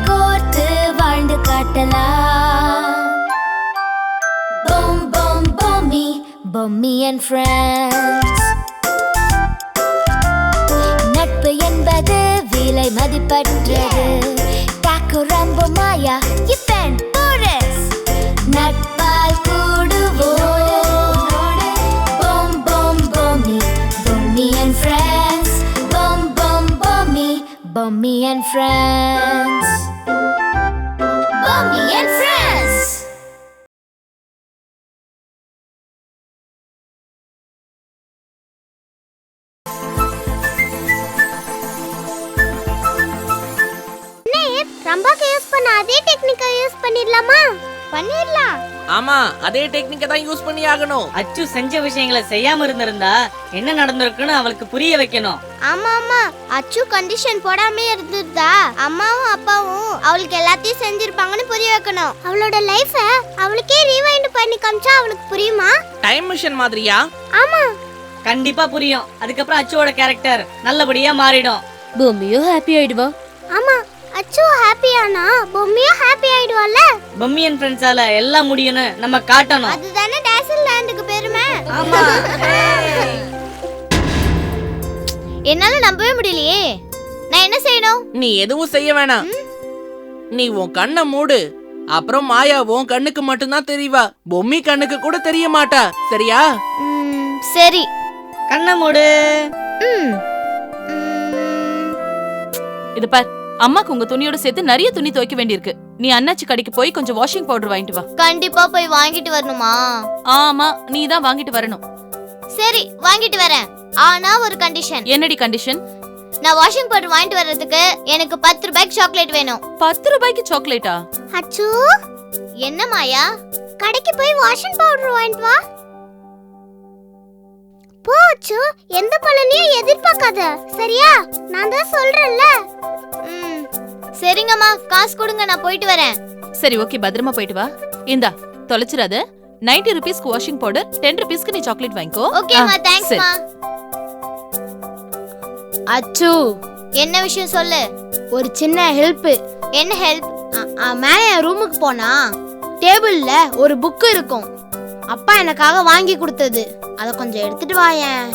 கோர்த்து வாழ்ந்து காட்டலாம். Boom boom bommy, bommy and friends. நட்பு என்பது விலை மதிப்பற்றது. Taco Rambo Maya, Ethan Boris. நட்பால் கூடுவோம். Boom boom bommy, bommy and friends. Boom boom bommy, bommy and friends. Bommy and friends. ரம்பாக்கு use பண்ண அதே டெக்னிக்கை யூஸ் பண்ணிடலாமா? பண்ணிடலாம். ஆமா, அதே டெக்னிக்கை தான் யூஸ் பண்ணி ஆகணும். அச்சு செஞ்ச விஷயங்களை செய்யாம இருந்திருந்தா என்ன நடந்திருக்குன்னு அவளுக்கு புரிய வைக்கணும். ஆமா ஆமா, அச்சு கண்டிஷன் போடாம இருந்திருந்தா அம்மாவும் அப்பாவும் அவளுக்கு எல்லாத்தையும் செஞ்சிருப்பாங்கன்னு புரிய வைக்கணும். அவளோட லைஃப அவளுக்கே ரீவைண்ட் பண்ணி காமிச்சா அவளுக்கு புரியுமா? டைம் மிஷன் மாதிரியா? ஆமா, கண்டிப்பா புரியும். அதுக்கப்புறம் அச்சுவோட கேரக்டர் நல்லபடியா மாறிடும். பொம்மியும் ஹாப்பி ஆயிடுவா. ஆமா, அச்சு ஹாப்பியானா பொம்மியும் ஹாப்பி ஆயிடுவால. பொம்மி அண்ட் ஃப்ரெண்ட்ஸால எல்லாம் முடியும்னு நம்ம காட்டணும். அதுதானே டேசல் லேண்டுக்கு பெருமை. ஆமா. என்னால நம்பவே முடியலையே. நான் என்ன செய்யணும்? நீ எதுவும் செய்ய வேணாம். நீ உன் கண்ணை மூடு. அப்புறம் மாயா உன் கண்ணுக்கு மட்டும்தான் தெரியவா. பொம்மி கண்ணுக்கு கூட தெரிய மாட்டா. சரியா? சரி. கண்ணை மூடு. இது பார், அம்மாக்கு உங்க துணியோட சேர்த்து நிறைய துணி துவைக்க வேண்டியிருக்கு. நீ அண்ணாச்சி கடைக்கு போய் கொஞ்சம் வாஷிங் பவுடர் வாங்கிட்டு வா. கண்டிப்பா போய் வாங்கிட்டு வரணுமா? ஆமா, நீ தான் வாங்கிட்டு வரணும். சரி, வாங்கிட்டு வரேன். ஆனா ஒரு கண்டிஷன். என்னடி கண்டிஷன்? நான் வாஷிங் பவுடர் வாங்கிட்டு வர்றதுக்கு எனக்கு 10 ரூபாய்க்கு சாக்லேட் வேணும். 10 ரூபாய்க்கு சாக்லேட்டா? அச்சு, என்ன மாயா? கடைக்கு போய் வாஷிங் பவுடர் வாங்கிட்டு வா. போச்சு, எந்த பலனையும் எதிர்பார்க்காத. சரியா? நான் தான் சொல்றேன்ல. சரிங்கம்மா, காசு கொடுங்க, நான் போயிட்டு வரேன். சரி, ஓகே, பத்திரமா போயிட்டு வா. இந்தா, தொலைச்சிராத. 90 ரூபீஸ்க்கு வாஷிங் பவுடர், 10 ரூபீஸ்க்கு நீ சாக்லேட் வாங்கிக்கோ. ஓகேம்மா, தேங்க்ஸ்மா. அச்சு, என்ன விஷயம் சொல்லு. ஒரு சின்ன ஹெல்ப். என்ன ஹெல்ப்? மேல என் ரூமுக்கு போனா டேபிள்ல ஒரு புக் இருக்கும். அப்பா எனக்காக வாங்கி கொடுத்தது. அத கொஞ்சம் எடுத்துட்டு வாயேன்.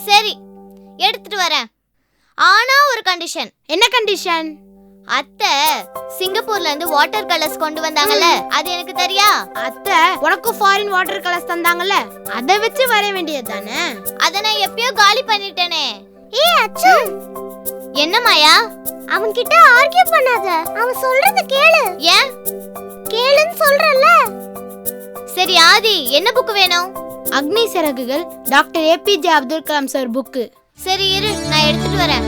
சரி, எடுத்துட்டு வரேன். ஆனா ஒரு கண்டிஷன். என்ன கண்டிஷன்? அத்தை சிங்கப்பூர்ல இருந்து வாட்டர் கலர்ஸ் கொண்டு வந்தாங்கல்ல, அது எனக்கு தெரியா? அத்தை உனக்கு ஃபாரின் வாட்டர் கலர்ஸ் தந்தாங்கல்ல, அத வச்சு வரைய வேண்டியது தானே. அத நான் எப்பயோ காலி பண்ணிட்டேனே. ஏய் அச்சு, என்ன மாயா? அவன் கிட்ட ஆர்கியூ பண்ணாத. அவன் சொல்றத கேளு. ஏன்? கேளுன்னு சொல்றல. சரி ஆதி, என்ன புக் வேணும்? Agni Siragugal, doctor APJ Abdul Kalam sir book. சரி இரு, நான் எடுத்துட்டு வரேன்.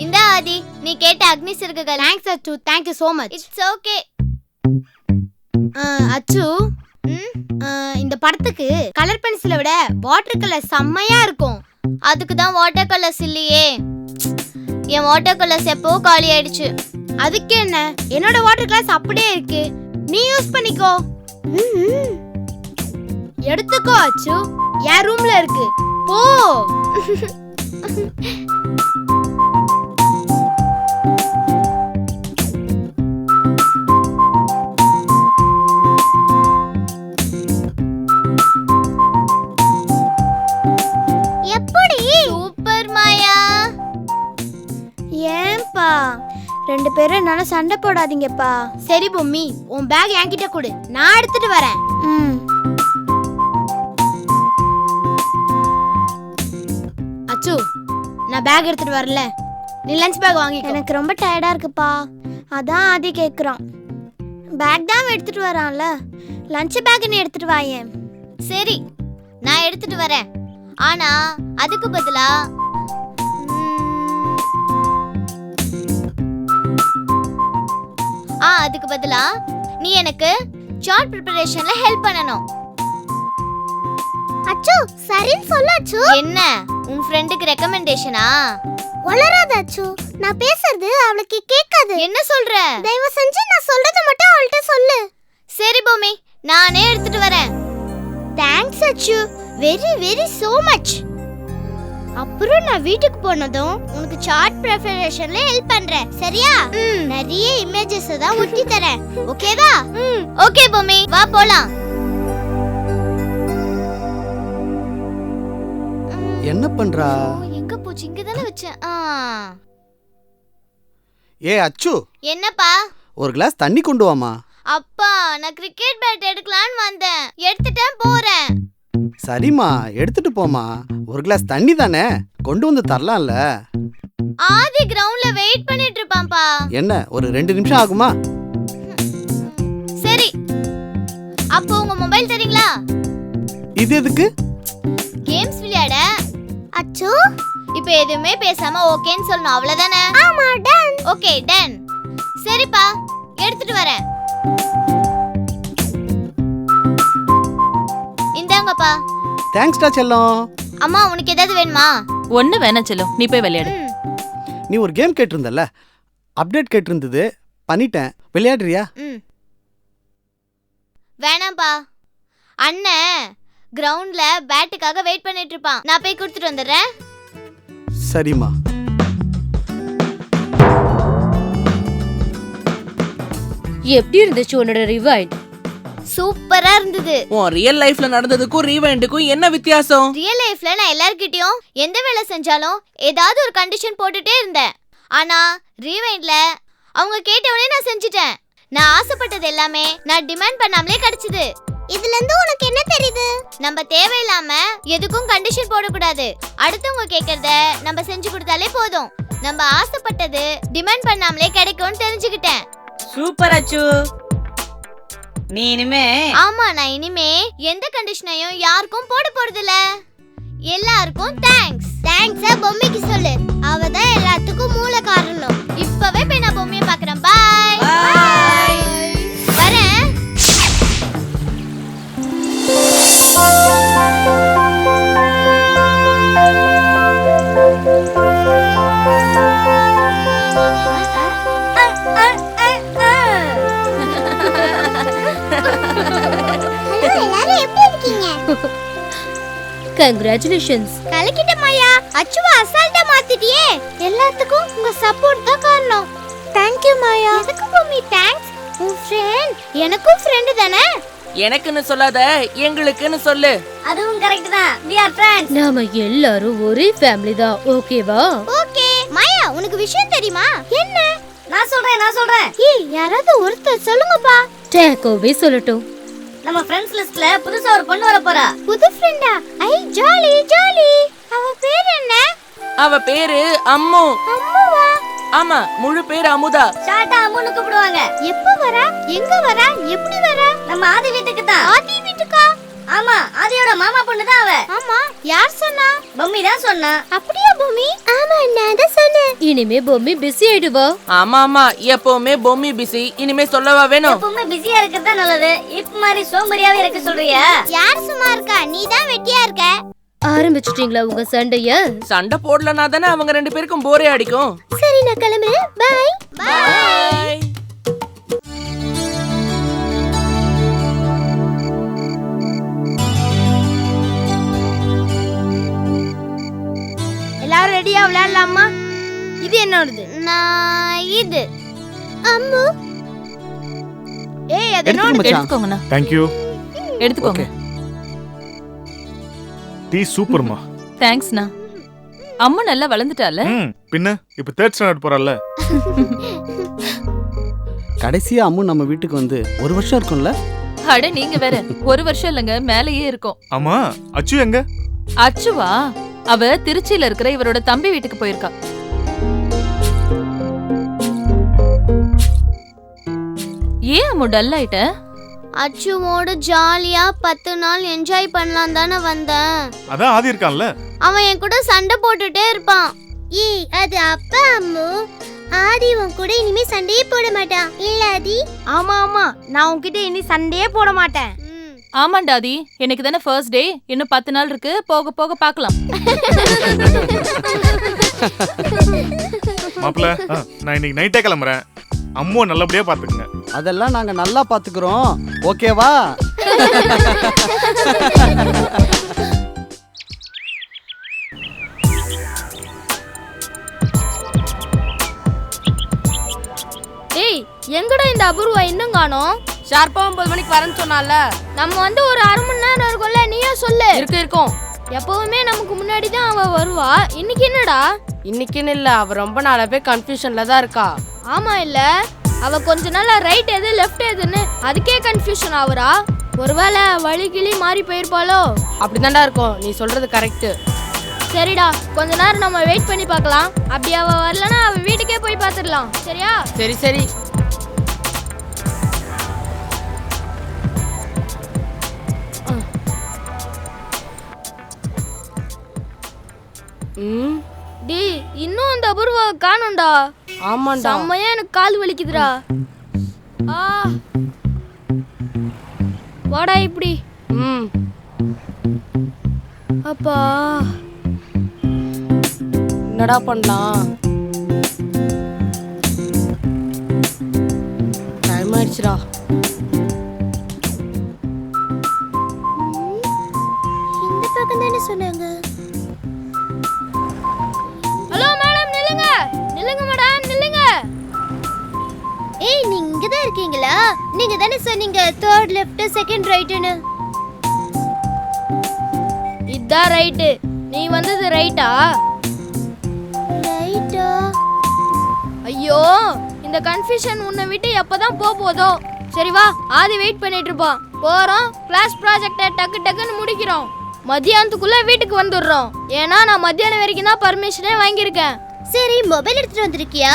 இந்த ஆதி, நீ கேட்ட அக்னி சிறகுகள். தேங்க்ஸ் அச்சு, thank you so much. It's okay. அச்சு, இந்த படத்துக்கு கலர் பென்சிலை விட வாட்டர் கலர் செம்மையா இருக்கும். அதுக்கு தான் வாட்டர் கலர்ஸ் இல்லையே. என் வாட்டர் கலர்ஸ் எப்போ காலி ஆயிடுச்சு. அதுக்கு என்ன, என்னோட வாட்டர் கலர்ஸ் அப்படியே இருக்கு. நீ யூஸ் பண்ணிக்கோ. எடுத்துக்கோ அச்சு, என் ரூம்ல இருக்கு. போ. எப்படி? சூப்பர் மாயா. ஏன்பா ரெண்டு பேரும் என்னால சண்டை போடாதீங்கப்பா. சரி பொம்மி, உன் பேக் என்கிட்ட கொடு, நான் எடுத்துட்டு வரேன். அச்சு, நான் பேக் எடுத்துட்டு வரல, நீ லஞ்ச் பேக் வாங்கி. எனக்கு ரொம்ப டயர்டா இருக்குப்பா, அதான் ஆதி கேக்குறான். பேக் தான் எடுத்துட்டு வரான்ல, லஞ்ச் பேக் நீ எடுத்துட்டு வாயேன். சரி, நான் எடுத்துட்டு வரேன். ஆனா அதுக்கு பதிலா அதுக்கு பதிலா நீ எனக்கு சார்ட் ப்ரிப்பரேஷன்ல ஹெல்ப் பண்ணனும். அச்சு, சரின்னு சொல்லு அச்சு. என்ன, உன் ஃப்ரெண்டுக்கு ரெக்கமெண்டேஷனா? வளராத அச்சு, நான் பேசுறது அவளுக்கு கேட்காது. என்ன சொல்ற? தயவு செஞ்சு நான் சொல்றது மட்டும் அவள்கிட்ட சொல்லு. சரி பொம்மி, நானே வெரி வெரி so much. அப்புறம் நான் வீட்டுக்கு போனதும் உனக்கு சார்ட் ப்ரிப்பரேஷன்ல ஹெல்ப் பண்றேன் சரியா? நிறைய இமேஜஸ் தான் ஒட்டி தரேன் ஓகேவா? ஓகே பொம்மி வா போலாம். என்ன பண்றா? எங்க போச்சு? இங்க தானே வச்சேன். ஏ அச்சு, என்னப்பா? ஒரு கிளாஸ் தண்ணி கொண்டு வாமா. அப்பா நான் கிரிக்கெட் பேட் எடுக்கலாம்னு வந்தேன், எடுத்துட்டேன் போறேன். சரிம்மா, எடுத்துட்டு போமா. ஒரு கிளாஸ் தண்ணி தானே, கொண்டு வந்து தரலாம்ல. ஆதி கிரவுண்ட்ல வெயிட் பண்ணிட்டு இருப்பான்ப்பா. என்ன ஒரு 2 நிமிஷம் ஆகுமா? சரி, அப்போ உங்க மொபைல் தரீங்களா? இது எதுக்கு? கேம்ஸ் விளையாட. அச்சோ, இப்போ எதுவுமே பேசாம ஓகேன்னு சொல்லணும் அவ்வளவுதானே? ஆமா டன். Okay done. சரிப்பா, எடுத்துட்டு வரேன். இந்தாங்கப்பா. தேங்க்ஸ்டா செல்லம். அம்மா உனக்கு ஏதாவது வேணுமா? ஒண்ணு வேணாம் செல்லம், நீ போய் விளையாடு. நீ ஒரு கேம் கேட்டிருந்தல்ல, அப்டேட் கேட்டிருந்தது, பண்ணிட்டேன். விளையாடுறியா? வேணாம்ப்பா, அண்ணன் கிரவுண்ட்ல பேட்டுக்காக வெயிட் பண்ணிட்டு இருப்பான். நான் போய் கொடுத்துட்டு வந்துடுறேன். சரிம்மா. எப்படி இருந்துச்சு உன்னோட ரிவைண்ட்? சூப்பரா இருந்தது. உன் ரியல் லைஃப்ல நடந்ததுக்கும் ரீவைண்டுக்கும் என்ன வித்தியாசம்? ரியல் லைஃப்ல நான் எல்லார்கிட்டயும் எந்த வேலை செஞ்சாலும் ஏதாவது ஒரு கண்டிஷன் போட்டுட்டே இருந்தேன். ஆனா ரீவைண்ட்ல அவங்க கேட்டவனே நான் செஞ்சிட்டேன். நான் ஆசைப்பட்டது எல்லாமே நான் டிமாண்ட் பண்ணாமலே கிடைச்சது. இதுல இருந்து உனக்கு என்ன தெரியுது? நம்ம தேவையில்லாம எதுக்கும் கண்டிஷன் போடக்கூடாது. அடுத்தவங்க கேக்குறத நம்ம செஞ்சு கொடுத்தாலே போதும். நம்ம ஆசைப்பட்டது டிமாண்ட் பண்ணாமலே கிடைக்கும்னு தெரிஞ்சுக்கிட்டேன். சூப்பர் அச்சு. நீ இனிமே ஆமா, நான் இனிமே எந்த கண்டிஷனையும் யாருக்கும் போட போறதில்ல. எல்லாருக்கும் தேங்க்ஸ். தேங்க்ஸா பொம்மிக்கு சொல்லு, அவ தான் எல்லாத்துக்கும் மூல காரணம். இப்பவே போய் நான் பொம்மியை பார்க்கறேன். Bye bye. வரேன். கங்க்ராச்சுலேஷன்ஸ். கலக்கிட்ட மாயா, அச்சுவா அசால்ட்டா மாத்திட்டியே. எல்லாத்துக்கும் உங்க சப்போர்ட் தான் காரணம். Thank you மாயா. எதுக்கு பொம்மி தேங்க்ஸ்? உன் ஃப்ரெண்ட் எனக்கும் ஃப்ரெண்ட் தானே? எனக்குன்னு சொல்லாத, எங்களுக்குன்னு சொல்லு. அதுவும் கரெக்ட் தான். we are friends. நாம எல்லாரும் ஒரே ஃபேமிலி தான், ஓகேவா? ஓகே. மாயா, உனக்கு விஷயம் தெரியுமா? என்ன? நான் சொல்றேன். ஏய், யாராவது ஒருத்தர் சொல்லுங்கப்பா. டேக்கோவே சொல்லட்டும். நம்ம ஃப்ரெண்ட்ஸ் லிஸ்ட்ல புதுசா ஒரு பொண்ணு வர போறா. புது ஃப்ரெண்டா? ஐ ஜாலி ஜாலி. அவ பேர் என்ன? அவ பேரு அம்மு. அம்முவா? ஆமா, முழு பேர் அமுதா. ஷார்ட்டா அம்முன்னு கூப்பிடுவாங்க. எப்ப வரா? எங்க வரா? எப்படி வரா? நம்ம ஆதி வீட்டுக்கு தான். ஆதி வீட்டுக்கா? ஆமா, ஆதியோட மாமா பொண்ணு தான் அவ. ஆமா, யார் சொன்னா? பொம்மி தான் சொன்னா. அப்படியே பொம்மி? ஆமா, நான் தான் சொன்னேன். இனிமே பொம்மி பிஸி ஆயிடுவா. ஆமா, எப்பவுமே பொம்மி பிஸி. இனிமே சொல்லவா வேணும்? எப்பவுமே பிஸியா இருக்கிறது தான் நல்லது. இப்ப மாதிரி சோம்பேறியாவே இருக்க சொல்றியா? யார் சும்மா இருக்கா? நீ தான் வெட்டியா இருக்க. ஆரம்பிச்சிட்டீங்களா உங்க சண்டைய? சண்டை போடலனா தானே அவங்க 2 பேருக்கும் போரே அடிக்கும். சரி, நான் கிளம்புறேன். Bye bye. எல்லாரும் ரெடியா விளையாடலாமா? இது என்னோடது. நான் இது அம்மு. ஏய், அது என்னோடது. எடுத்துக்கோங்கண்ணா, தேங்க் யூ. எடுத்துக்கோங்க. டீ சூப்பர்மா. தேங்க்ஸ்ண்ணா. அம்மா நல்லா வளர்ந்துட்டால. பின்ன இப்ப 3rd ஸ்டாண்டர்ட் போறல்ல. கடைசியா அம்மு நம்ம வீட்டுக்கு வந்து 1 வருஷம் இருக்கும்ல? அட நீங்க வேற, 1 வருஷம் இல்லங்க, மேலேயே இருக்கும். ஆமா, அச்சு எங்க? அச்சுவா? அவ திருச்சியில இருக்கிற இவரோட தம்பி வீட்டுக்கு போயிருக்கா. ஏன் அம்மு டல் ஆயிட்ட? அச்சுவோட ஜாலியா 10 நாள் என்ஜாய் பண்ணலாம் தானே வந்தேன். அதான் ஆதி இருக்கான்ல. அவன் என் கூட சண்டை போட்டுட்டே இருப்பான். ஏய், அது அப்பா அம்மு. ஆதி உன் கூட இனிமே சண்டையே போட மாட்டான். இல்ல ஆதி? ஆமா ஆமா, நான் உன்கிட்ட இனி சண்டையே போட மாட்டேன். ஆமாண்டாதி, எனக்கு தானே ஃபர்ஸ்ட் டே. இன்னும் 10 நாள் இருக்கு, போக போக பார்க்கலாம். மாப்ள, நான் இன்னைக்கு நைட்டே கிளம்புறேன். அம்முவை நல்லபடியா பாத்துக்கங்க. அதெல்லாம் நாங்க நல்லா பாத்துக்கிறோம், ஓகேவா? எங்கடா இந்த அபூர்வா இன்னும் காணோம்? ஷார்ப்பா 9 மணிக்கு வரேன்னு சொன்னால. நம்ம வந்து ஒரு 1/2 மணி நேரம் இருக்கும்ல, நீயே சொல்லு. இருக்கும். எப்பவுமே நமக்கு முன்னாடி தான் அவ வருவா. இன்னைக்கு என்னடா? இன்னைக்குன்னு இல்ல, அவ ரொம்ப நாளாவே கன்ஃபியூஷன்ல தான் இருக்கா. ஆமா இல்ல, அவ கொஞ்ச நாளா ரைட் எது லெஃப்ட் எதுன்னு அதுக்கே கன்ஃபியூஷன் ஆகுறா. ஒருவேளை வழி கிளி மாறி போயிருப்பாளோ? அப்படிதான்டா இருக்கும், நீ சொல்றது கரெக்ட். சரிடா, கொஞ்ச நேரம் நம்ம வெயிட் பண்ணி பார்க்கலாம். அப்படி அவ வரலனா அவ வீட்டுக்கே போய் பார்த்துடலாம். சரியா? சரி சரி. டி, இன்னும் அந்த அபூர்வா காணோம்டா. ஆமாண்டா. செம்மையா எனக்கு கால் வலிக்குதுடா. வாடா இப்படி. அப்பா என்னடா பண்ணலாம்? டைம் ஆயிடுச்சுடா. இந்த பக்கம் தானே சொன்னாங்க. ஹலோ மேடம், நில்லுங்க நில்லுங்க மேடம், நில்லுங்க. ஏய், நீங்க இங்க தான் இருக்கீங்களா? நீங்க தானே சொன்னீங்க 3rd லெஃப்ட் 2nd ரைட்னு. இதான் ரைட்டு. நீ வந்தது ரைட்டா? ரைட்டா? ஐயோ, இந்த கன்ஃபியூஷன் உன்னை விட்டு எப்பதான் போதோ. சரி வா, ஆதி வெயிட் பண்ணிட்டு இருப்போம். போறோம், கிளாஸ் ப்ராஜெக்டை டக்கு டக்குன்னு முடிக்கிறோம். மத்தியானத்துக்குள்ள வீட்டுக்கு வந்துடுறோம். ஏன்னா நான் மத்தியானம் வரைக்கும் தான் பர்மிஷனே வாங்கியிருக்கேன். சரி, மொபைல் எடுத்துட்டு வந்திருக்கியா?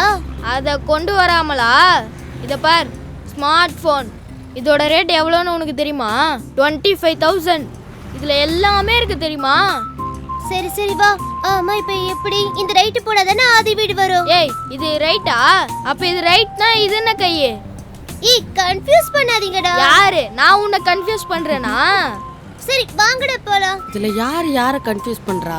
அதை கொண்டு வராமலா? இதை பார், ஸ்மார்ட் ஃபோன். இதோட ரேட் எவ்வளோன்னு உனக்கு தெரியுமா? 25,000. இதில் எல்லாமே இருக்கு தெரியுமா? சரி சரி வா. ஆமா, இப்போ எப்படி இந்த ரைட் போனா தானே ஆதி வீடு வரும்? ஏய், இது ரைட்டா? அப்ப இது ரைட்னா இது என்ன கையே? ஏய், கன்ஃபியூஸ் பண்ணாதீங்கடா. யாரு? நான் உன்னை கன்ஃபியூஸ் பண்றேனா? சரி வாங்கடா போலாம். இதுல யார கன்ஃபியூஸ் பண்றா?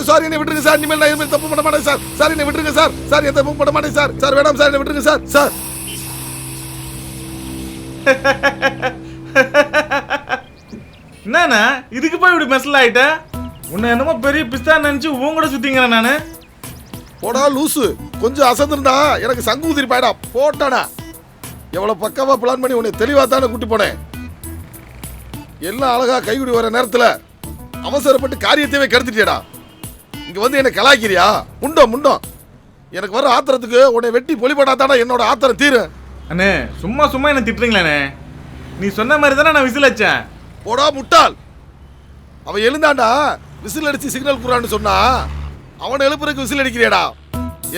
சார், என்னை விட்டுருங்க சார். இனிமேல் நான் எதுவும் தப்பு பண்ண மாட்டேன் சார். சார், என்னை விட்டுருங்க சார். சார், எந்த தப்பு பண்ண மாட்டேன் சார். சார், வேணாம் சார், என்னை விட்டுருங்க சார். சார், என்னண்ணா இதுக்கு போய் இப்படி மெசல் ஆயிட்ட? உன்னை என்னமோ பெரிய பிஸ்தா நினைச்சு உன் கூட சுத்திங்கிறேன் நானு. போடா லூசு. கொஞ்சம் அசந்திருந்தா எனக்கு சங்கு ஊதிரி பாயிடா. போட்டாடா. எவ்வளவு பக்காவா பிளான் பண்ணி உன்னை தெளிவா தானே கூட்டி போனேன். எல்லாம் அழகா கைகுடி வர நேரத்துல அவசரப்பட்டு காரியத்தையே கெடுத்துட்டியடா. இங்க வந்து என்ன கலாய்க்கிறியா? முண்டம். எனக்கு வர ஆத்திரத்துக்கு உன்னை வெட்டி பொலிப்படாதாடா என்னோட ஆத்திரம் தீரு. அண்ணே, சும்மா என்ன திட்டுறீங்களாண்ணே? நீ சொன்ன மாதிரி தானே நான் விசில் அடிச்சேன். போடா முட்டாள். அவன் எழுந்தாண்டா விசில் அடிச்சு சிக்னல் குறான்னு சொன்னா அவனை எழுப்புறதுக்கு விசில் அடிக்கிறியாடா?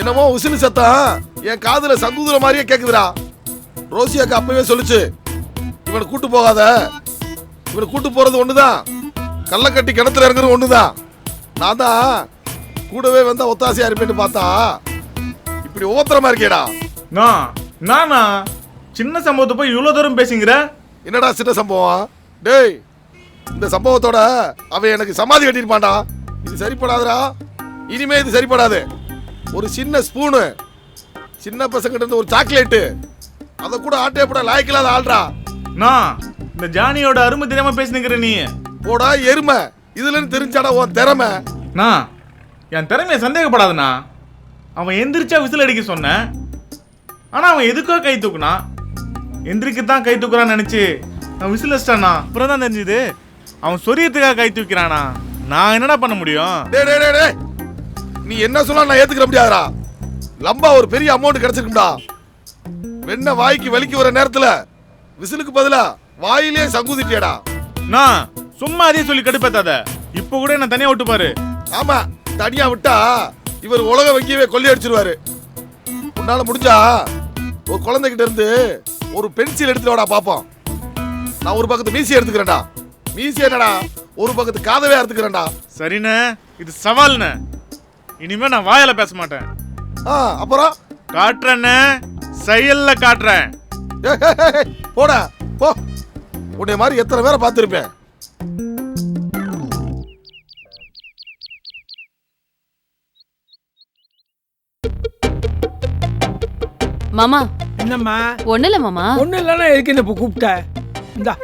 என்னமோ விசில் சத்தம் என் காதுல சங்குதுற மாதிரியே கேக்குதுடா. ரோசியாக்கு அப்பவே சொல்லுச்சு, இவனை கூட்டு போகாத. இவனை கூட்டு போறது ஒண்ணுதான், கள்ள கட்டி கிணத்துல இறங்குறது ஒண்ணுதான். நான் தான் கூடவே வந்தா ஒத்தாசையா இருப்பேன்னு பார்த்தா இப்படி ஓத்திரமா இருக்கேடா. நானா சின்ன சம்பவத்தை போய் இவ்வளவு தூரம் பேசுங்கிற? என்னடா சின்ன சம்பவம்? டேய், இந்த சம்பவத்தோட அவன் எனக்கு சமாதி கட்டிருப்பான்டா. இது சரிப்படாதுடா. இனிமே இது சரிப்படாது. ஒரு சின்ன ஸ்பூனு, சின்ன பசங்கிட்ட இருந்து ஒரு சாக்லேட்டு, அதை கூட ஆட்டேப்பட லாய்க்கலாத ஆள்றா. இந்த ஜானியோட அருமை தெரியாம பேசினுக்கிற நீ. போடா எருமை. இதுல தெரிஞ்சாடா உன் திறமை. என் திறமைய சந்தேகப்படாதுண்ணா. அவன் எந்திரிச்சா விசில் அடிக்க சொன்னேன். ஆனா அவன் எதுக்கோ கை தூக்குனா. எந்திரிக்கத்தான் கை தூக்குறான்னு நினைச்சு அவன் விசில் அடிச்சிட்டானா. அப்புறம் தான் தெரிஞ்சுது அவன் சொரியத்துக்காக கை தூக்கிறானா. நான் என்னடா பண்ண முடியும்? நீ என்ன சொன்னா நான் ஏத்துக்கிற முடியாதுடா. லம்பா ஒரு பெரிய அமௌண்ட் கிடைச்சிருக்கும்டா. வெண்ண வாய்க்கு வலிக்கு வர நேரத்துல விசிலுக்கு பதிலா வாயிலே சங்குதிட்டியடா. நான் சும்மா அதே சொல்லி கடுப்பேத்தாத. இப்ப கூட என்ன தனியா விட்டு பாரு. ஆமா, தனியா விட்டா இவர் உலக வங்கியவே கொள்ளையடிச்சிருவாரு. உன்னால முடிஞ்சா ஒரு குழந்தைகிட்ட இருந்து ஒரு பென்சில் எடுத்துட்டு வாடா பாப்போம். நான் ஒரு பக்கத்து மீசி எடுத்துக்கிறேன்டா. மீசி என்னடா ஒரு பக்கத்து காதவே எடுத்துக்கிறேன்டா. சரிண்ணே, இது சவால்ண்ணே. இனிமே நான் வாயால பேச மாட்டேன். அப்புறம் காட்டுறேண்ணே, செயல்ல காட்டுறேன். போடா போ. உன்னை மாதிரி எத்தனை பேரை பார்த்துருப்பேன். மாமா. என்னம்மா? ஒண்ணு இல்ல மாமா. ஒண்ணு இல்லன்னா எதுக்கு என்ன கூப்பிட்ட? இந்தா.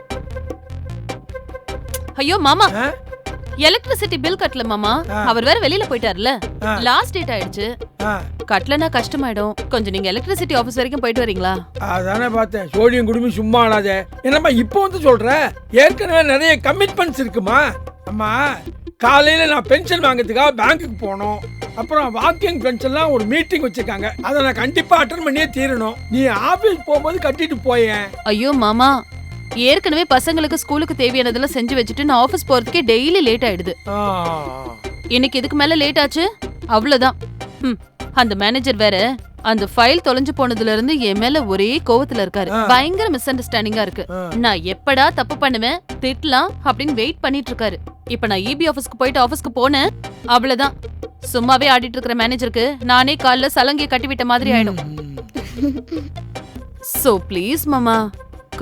ஐயோ மாமா, எலக்ட்ரிசிட்டி பில் கட்டல மாமா. அவர் வேற வெளியில போயிட்டாருல, லாஸ்ட் டேட் ஆயிடுச்சு. கட்டலனா கஷ்டமாயிடும். கொஞ்சம் நீங்க எலக்ட்ரிசிட்டி ஆபீஸ் வரைக்கும் போயிட்டு வரீங்களா? அதானே பார்த்தேன். சோடியம் குடுமி சும்மா ஆடாதே. என்னம்மா இப்போ வந்து சொல்ற? ஏற்கனவே நிறைய கமிட்மெண்ட்ஸ் இருக்குமா? அம்மா, காலையில நான் பென்ஷன் வாங்கிறதுக்காக பேங்க்குக்கு போனோம். அப்புறம் வாக்கிங் பென்ஷன்லாம் ஒரு மீட்டிங் வச்சிருக்காங்க. அதை நான் கண்டிப்பா அட்டெண்ட் பண்ணியே தீரணும். நீ ஆபீஸ் போகும்போது கட்டிட்டு போயேன். ஐயோ மாமா, ஏற்கனவே பசங்களுக்கு ஸ்கூலுக்கு தேவையானதெல்லாம் செஞ்சு வச்சுட்டு நான் ஆபீஸ் போறதுக்கே டெய்லி லேட் ஆயிடுது. இன்னைக்கு இதுக்கு மேல லேட் ஆச்சு, அவ்வளவுதான். அந்த மேனேஜர் வேற அந்த ஃபைல் தொலைஞ்சு போனதுல இருந்து என் மேல ஒரே கோவத்துல இருக்காரு. பயங்கர மிஸ் அண்டர்ஸ்டாண்டிங்கா இருக்கு. நான் எப்படா தப்பு பண்ணுவேன், திட்டலாம் அப்படின்னு வெயிட் பண்ணிட்டு இருக்காரு. இப்ப நான் இபி ஆபீஸ்க்கு போயிட்டு ஆபீஸ்க்கு போனேன், அவ்வளவுதான். சும்மாவே ஆடிட்டு இருக்கிற மேனேஜருக்கு நானே கால்ல சலங்கிய கட்டிவிட்ட மாதிரி ஆயிடும். சோ ப்ளீஸ் மாமா,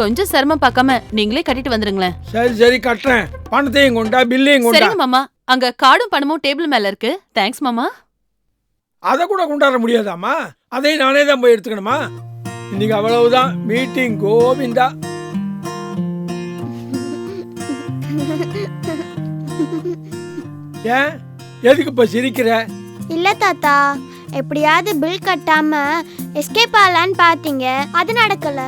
கொஞ்சம் சிரமம் பார்க்காம நீங்களே கட்டிட்டு வந்துருங்களேன். சரி சரி கட்டுறேன். பணத்தையும் கொண்டா, பில்லையும் கொண்டா. சரிங்க மாமா, அங்க கார்டும் பணமும் டேபிள் மேல இருக்கு. தேங்க்ஸ் மாமா. அதை கூட கொண்டாட முடியாதாமா? அதையும் நானே தான் போய் எடுத்துக்கணுமா? இன்னைக்கு அவ்வளவுதான். மீட்டிங் கோவிந்தா. ஏன் எதுக்கு இப்ப சிரிக்கிற? இல்ல தாத்தா, எப்படியாவது பில் கட்டாம எஸ்கேப் ஆகலான்னு பாத்தீங்க, அது நடக்கல.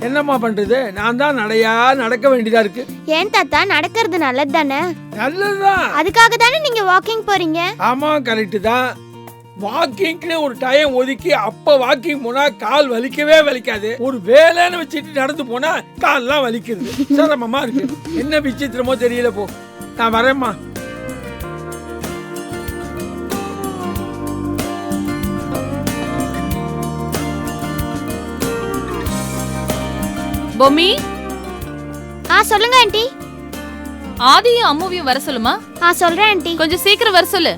என்னம்மா பண்றது? நான் தான் நடக்க வேண்டியதா இருக்கு. ஏன் தாத்தா, நடக்கிறது நல்லது தானே? நல்லதுதான். அதுக்காக தானே நீங்க வாக்கிங் போறீங்க. ஆமா, கரெக்ட் தான். வாக்கிங்னு ஒரு டைம் ஒதுக்கி அப்ப வாக்கிங் போனா கால் வலிக்கவே வலிக்காது. ஒரு வேலைன்னு வச்சுட்டு நடந்து போனா கால்லாம் வலிக்குது. சிரமமா இருக்கு. என்ன விசித்திரமோ தெரியல. போ, நான் வரேம்மா. பொம்மி. சொல்லுங்க ஆண்டி. ஆதியும் அம்முவையும் வர சொல்லுமா? சொல்றேன் ஆண்டி. கொஞ்சம் சீக்கிரம் வர சொல்லு.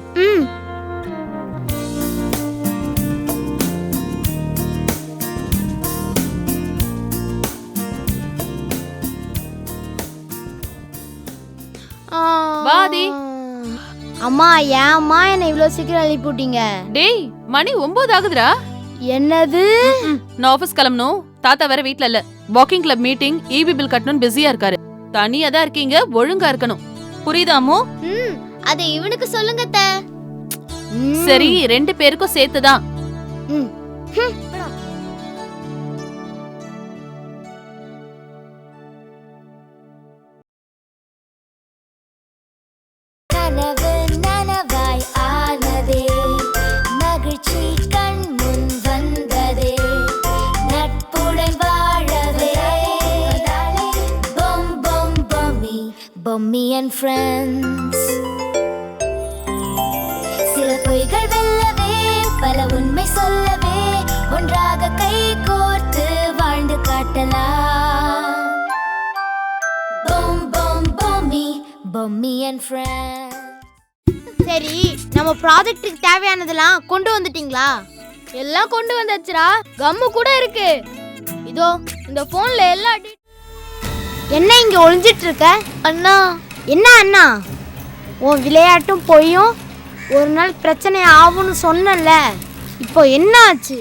வாதி. அம்மா, ஏன் அம்மா என்ன இவ்வளவு சீக்கிரம் எழுப்பிட்டீங்க? டேய், மணி 9 ஆகுதுடா. என்னது? நான் ஆபீஸ் கிளம்பணும். தாத்தா வேற வீட்ல இல்ல. Walking club meeting, EB bill கட்டணும், பிஸியா இருக்காரு. தனியா தான் இருக்கீங்க, ஒழுங்கா இருக்கணும். புரியுதாமோ? அது இவனுக்கு சொல்லுங்க அத்தை. சரி, 2 பேருக்கும் சேர்த்துதான். கனவு நனவாய் ஆனதே, மகிழ்ச்சி கண் முன் வந்ததே, நட்புடன் வாழவே. பொம் பொம் பொம்மி, பொம்மி and friends. சில பொய்கள் வெல்லவே, பல உண்மை சொல்லவே, ஒன்றாக கை கோர்த்து வாழ்ந்து காட்டலாம். பொம் பொம் பொம்மி, பொம்மி and friends. சரி, நம்ம ப்ராஜெக்ட்டுக்கு தேவையானதெல்லாம் கொண்டு வந்துட்டீங்களா? எல்லாம் கொண்டு வந்தாச்சுடா. கம்மு கூட இருக்கு. இதோ இந்த போன்ல எல்லா என்ன இங்க ஒளிஞ்சிட்டு இருக்க? அண்ணா. என்ன அண்ணா? உன் விளையாட்டும் பொய்யும் ஒரு நாள் பிரச்சனை ஆகும்னு சொன்னல, இப்போ என்ன ஆச்சு?